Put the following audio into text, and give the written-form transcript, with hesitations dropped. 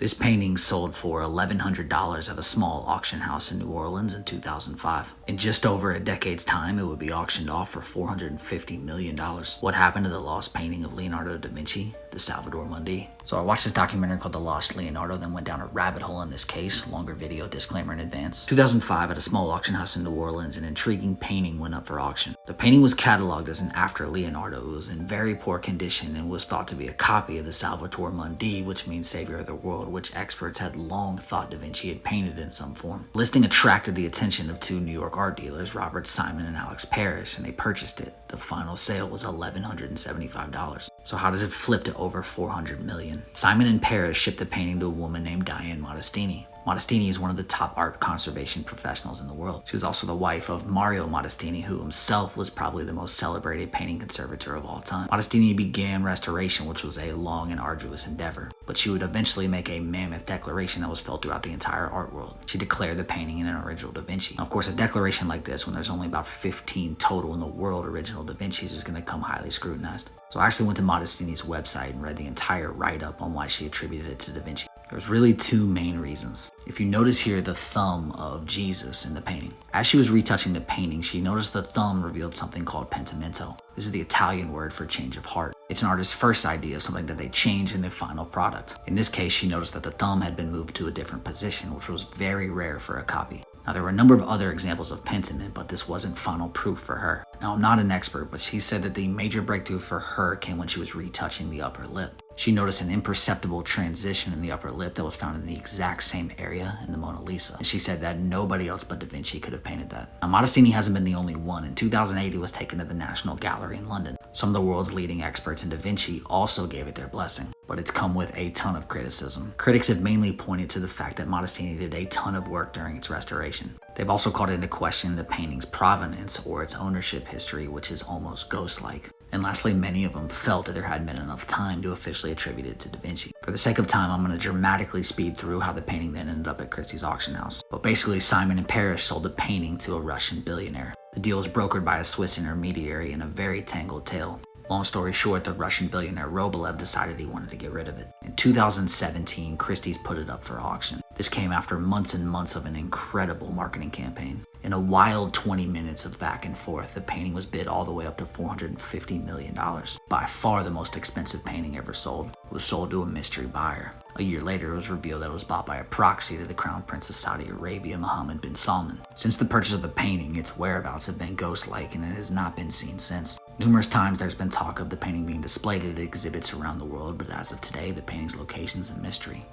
This painting sold for $1,100 at a small auction house in New Orleans in 2005. In just over a decade's time, it would be auctioned off for $450 million. What happened to the lost painting of Leonardo Da Vinci, the Salvator Mundi? So I watched this documentary called The Lost Leonardo, then went down a rabbit hole in this case. Longer video, disclaimer in advance. 2005, at a small auction house in New Orleans, an intriguing painting went up for auction. The painting was cataloged as an after Leonardo. It was in very poor condition and was thought to be a copy of the Salvator Mundi, which means savior of the world, which experts had long thought Da Vinci had painted in some form. The listing attracted the attention of two New York art dealers, Robert Simon and Alex Parrish, and they purchased it. The final sale was $1,175. So how does it flip to over $400 million? Simon and Parrish shipped the painting to a woman named Diane Modestini. Modestini is one of the top art conservation professionals in the world. She was also the wife of Mario Modestini, who himself was probably the most celebrated painting conservator of all time. Modestini began restoration, which was a long and arduous endeavor, but she would eventually make a mammoth declaration that was felt throughout the entire art world. She declared the painting an original Da Vinci. Now, of course, a declaration like this, when there's only about 15 total in the world original Da Vinci's, is going to come highly scrutinized. So I actually went to Modestini's website and read the entire write-up on why she attributed it to Da Vinci. There's really two main reasons. If you notice here the thumb of Jesus in the painting. As she was retouching the painting, she noticed the thumb revealed something called pentimento. This is the Italian word for change of heart. It's an artist's first idea of something that they change in the final product. In this case, she noticed that the thumb had been moved to a different position, which was very rare for a copy. Now, there were a number of other examples of pentiment, but this wasn't final proof for her. Now, I'm not an expert, but she said that the major breakthrough for her came when she was retouching the upper lip. She noticed an imperceptible transition in the upper lip that was found in the exact same area in the Mona Lisa. And she said that nobody else but Da Vinci could have painted that. Now, Modestini hasn't been the only one. In 2008, it was taken to the National Gallery in London. Some of the world's leading experts in Da Vinci also gave it their blessing, but it's come with a ton of criticism. Critics have mainly pointed to the fact that Modestini did a ton of work during its restoration. They've also called into question the painting's provenance or its ownership history, which is almost ghost-like. And lastly, many of them felt that there hadn't been enough time to officially attribute it to Da Vinci. For the sake of time, I'm going to dramatically speed through how the painting then ended up at Christie's auction house. But basically, Simon and Parrish sold the painting to a Russian billionaire. The deal was brokered by a Swiss intermediary in a very tangled tale. Long story short, the Russian billionaire Roblev decided he wanted to get rid of it. In 2017, Christie's put it up for auction. This came after months and months of an incredible marketing campaign. In a wild 20 minutes of back and forth, the painting was bid all the way up to $450 million. By far the most expensive painting ever sold. It was sold to a mystery buyer. A year later, it was revealed that it was bought by a proxy to the Crown Prince of Saudi Arabia, Mohammed bin Salman. Since the purchase of the painting, its whereabouts have been ghost-like and it has not been seen since. Numerous times there's been talk of the painting being displayed at exhibits around the world, but as of today, the painting's location is a mystery.